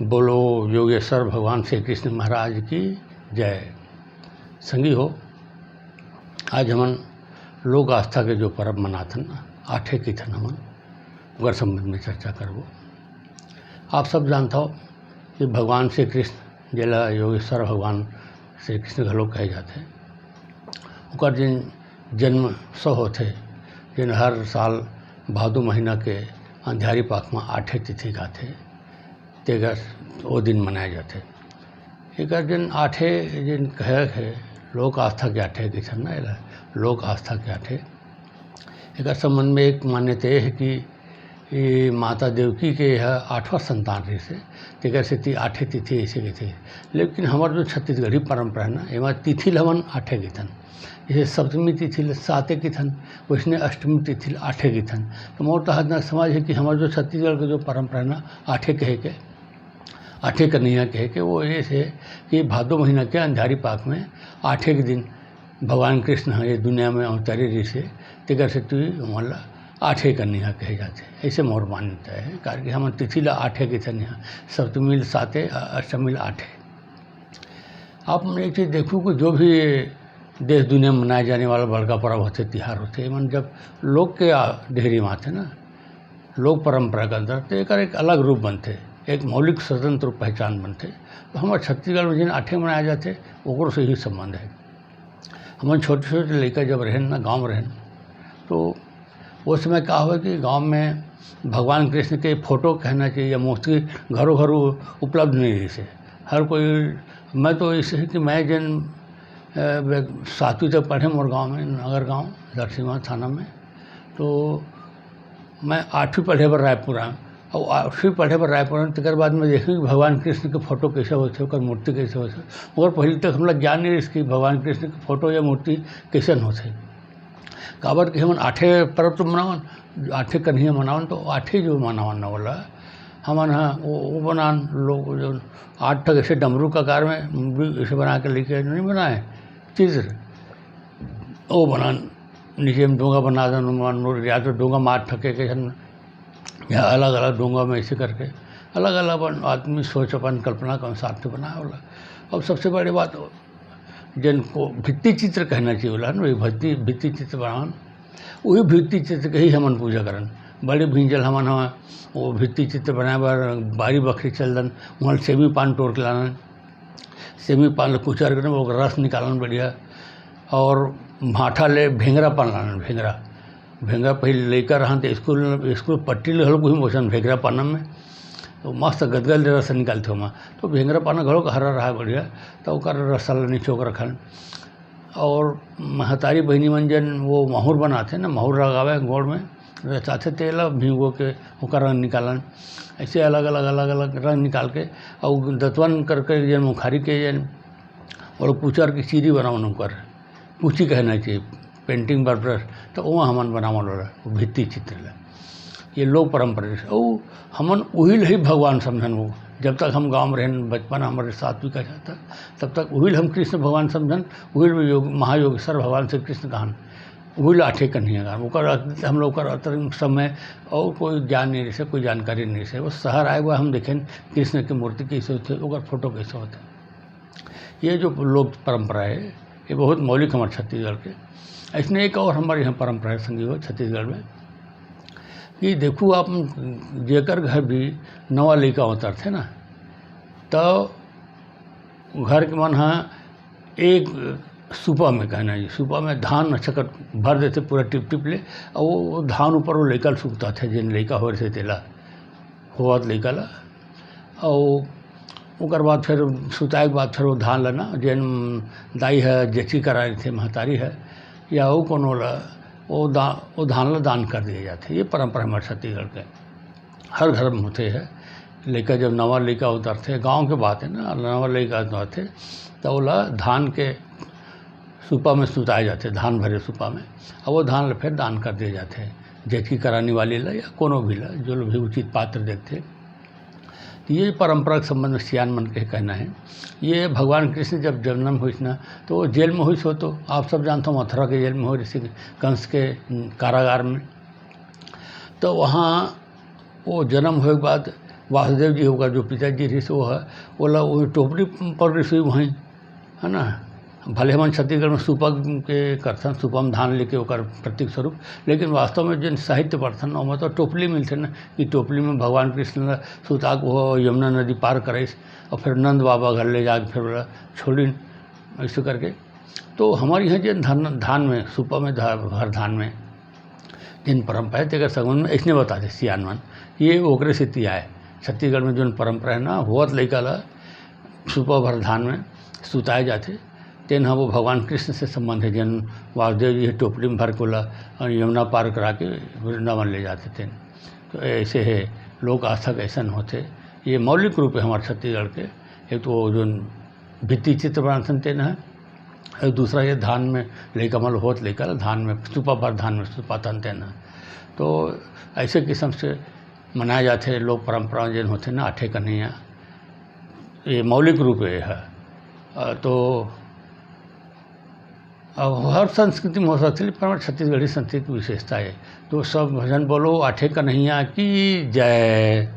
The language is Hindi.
बोलो योगेश्वर भगवान श्री कृष्ण महाराज की जय। संगी हो, आज हमन लोक आस्था के जो पर्व मनाथन आठे की थन हमन ओकर संबंध में चर्चा करबो। आप सब जानता हो कि भगवान श्री कृष्ण जेला योगेश्वर भगवान श्री कृष्ण घलो कहे जाते, ओकर जिन जन्म उत्सव होते जिन हर साल भादो महीना के अंधियारी पाख में आठे तिथि गाथे तेकर वो दिन मनाए जाते। एक दिन आठे जिन कहे है लोक आस्था के आठे की छन ना, लोक आस्था के आठे एक संबंध में एक मान्यता है कि ये माता देवकी के यह आठवां संतान रही से तेकर से आठे तिथि ऐसे की थी। लेकिन हमारे जो छत्तीसगढ़ी परंपरा है ना, एमा तिथि हमन आठे की थन। जैसे सप्तमी तिथि साते की थन, वैसने अष्टमी तिथि आठे की थन। तो मोर तहत समझ है कि हमारे जो छत्तीसगढ़ के जो परंपरा है ना, आठे कहे के आठे कन्हैया कहे के वो ये है कि भादो महीना के अंधारी पाक में आठे के दिन भगवान कृष्ण ये दुनिया में अवतरे रही से तेकर से मतलब आठे कन्हैया कहे जाते। ऐसे मोर मान्यता है, कारण कि हम तिथि ला आठे के थन, यहाँ सप्तमी साते अष्टमी आठे। आप मैं एक चीज़ देखूँ कि जो भी देश दुनिया में मनाए जाने वाला बड़का पर्व होते तिहार होते मन जब लोग के डेहरी में आते ना, लोक परंपरा के अंदर तो एक अलग रूप बनते, एक मौलिक स्वतंत्र पहचान बनते। तो हमारे छत्तीसगढ़ में जिन आठे मनाए जाते ओकरो से ही संबंध है। हमारे छोटे छोटे लड़का जब रहें ना, गाँव में रहें, तो उस समय क्या हुआ कि गांव में भगवान कृष्ण के फ़ोटो कहना चाहिए या मूर्ति घरों घरों उपलब्ध नहीं रही से। हर कोई, मैं तो इसे है कि मैं जिन 7वीं तक पढ़े मोर गाँव में, नगर गाँव दरसिंगा थाना में, तो मैं 8वीं पढ़े पर रायपुर आया और 8वीं पढ़े पर रायपुर तक बाद में देखी कि भगवान कृष्ण के फ़ोटो कैसे होते, और मूर्ति कैसे होते। और पहले तक हम लोग ज्ञान नहीं रही कि भगवान कृष्ण के फ़ोटो या मूर्ति कैसे होते। काबर कि हम आठे पर्व तो मनावन, आठे कन्हैया मनावन, तो आठे जो मनावन न बोला हमन हाँ वो बनान लोग जो 8 तक ऐसे डमरू का कार में ऐसे बना के लेके नहीं बनाए चित्र, वो बनान नीचे में डोंगा बना दें, या तो डोंगा मार ठके के या अलग अलग डोंगा में ऐसे करके अलग अलग आदमी सोच अपन कल्पना के अनुसार से बनाया बोला। अब सबसे बड़ी बात जिनको भित्ति चित्र कहना चाहिए बोला ना, वही भित्ति चित्र बनावन, वही भित्ति चित्र के ही हमन पूजा करन। बड़े भिंजल हमन वो भित्ति चित्र बनाए बर बारी बखरी चल दन, वहाँ सेमी पान तोड़ के लानन, सेमी पान कुचर कर वो रस निकालन बढ़िया, और भाठा ले भेंगरा पान लानन। भेंगरा पहले लेकर रहन तो स्कूल पट्टी ले हल्को ही मोशन भेंगरा पानम में तो मस्त गदगद रस निकालते हो। तो भेंगरा पाना घरों का हरा रहा बढ़िया, तो ओकर रसा निचोक रखन। और महतारी बहनी मन जन वो माहौर बनाते ना, माहौर लगावे गोड़ में रचाते तेल भिगो के ओकर रंग निकालन। ऐसे अलग अलग रंग निकाल के और दतवन करके जन मुखारी के जन और कुचर की चीरी बनावन, ओकर पूची कहना चाहिए पेंटिंग बर ब्रश, तो वो हमन बनावन वाला भित्ति चित्र ला। ये लोक परंपरा और हमन वही ही भगवान समझन। वो जब तक हम गाँव में रहें, बचपन हमारे 7वीं का जाता तब तक वही हम कृष्ण भगवान समझन, वही योग महायोगेश्वर भगवान श्री कृष्ण कहान, वही आठे कन्हैया गान ओकर हम लोग अतिरिक्त समय और कोई ज्ञान नहीं रहे, कोई जानकारी नहीं रहे। वो शहर आए हुआ हम देखें कृष्ण की मूर्ति कैसे होते, ओकर फोटो कैसे होते। ये जो लोक परंपरा है ये बहुत मौलिक हमारे छत्तीसगढ़ के। ऐसने एक और हमारे यहाँ परंपरा है संगी हो छत्तीसगढ़ में कि देखो आप जेकर घर भी नवा लड़का उतरते ना, तो घर के मन हाँ एक सुपा में कहना है, सुपा में धान चकर भर देते पूरा टिप ले, और वो धान ऊपर वो लड़का सूखता थे जिन लड़का हो रहे तेला होवत लड़का ला। और ओकर बाद फिर सुताए के बाद फिर वो धान लेना जिन दाई है जेठी करा रही थे महतारी है या वो कोनो ला वो धान ला दान कर दिए जाते। ये परंपरा हमारे छत्तीसगढ़ के हर घर में होते हैं। लड़का जब नवा लड़का उतरते, गांव के बात है ना, नवा लड़का उतरते तो ओला धान के सुपा में सुताए जाते, धान भरे सुपा में, और वो धान ला फिर दान कर दिए जाते जेठी कराने वाले ला या कोनो भी ला जो लोग भी उचित पात्र देखते। ये परंपरा के संबंध में सियान मन के कहना है। ये भगवान कृष्ण जब जन्म हुई ना, तो वो जेल में हुई सो, तो आप सब जानते हो मथुरा के जेल में हो, ऋषि कंस के कारागार में। तो वहाँ वो जन्म हुए के बाद वासुदेव जी होगा जो पिताजी ऋषि वो है, बोला वो टोपली पर ऋषि वहीं है ना। भले हमन छत्तीसगढ़ में सुपा के करथन, सुपा में धान लेके ओकर प्रतीक स्वरूप, लेकिन वास्तव में जिन साहित्य पढ़थन ओमा तो टोपली मिलथे ना, कि टोपली में भगवान कृष्ण ल सुता के वो यमुना नदी पार करेस और फिर नंद बाबा घर ले जाके फिर बोला छोड़ी ऐसे करके। तो हमारे यहाँ जिन धान में सुपा में हर धान में जिन परंपरा है तेकर संगमन में ऐसने बताते सियान मन ये ओकरे से तिया है। छत्तीसगढ़ में जो परंपरा है ना, होत लइका ला सुपा भर धान में सुताए जाते, तेन वो भगवान कृष्ण से संबंध है। जिन वासुदेव जी टोपली में भर को ला और यमुना पार करा के वृंदावन ले जाते थे। तो ऐसे है लोक आस्था के ऐसा होते। ये मौलिक रूप है हमारे छत्तीसगढ़ के। एक तो जो भित्ति चित्र बनाथन तेन है, और दूसरा ये धान में लइका मल होत लइका धान में सुपा भर धान में सुपातन तेन है। तो ऐसे किस्म से मनाए जाते लोक परंपरा जिन होते ना आठे कन्हैया, ये मौलिक रूप है। तो अब हर संस्कृति में हो सकती है, पर छत्तीसगढ़ी संस्कृति की विशेषता है। तो सब भजन बोलो आठे कन्हैया की जय।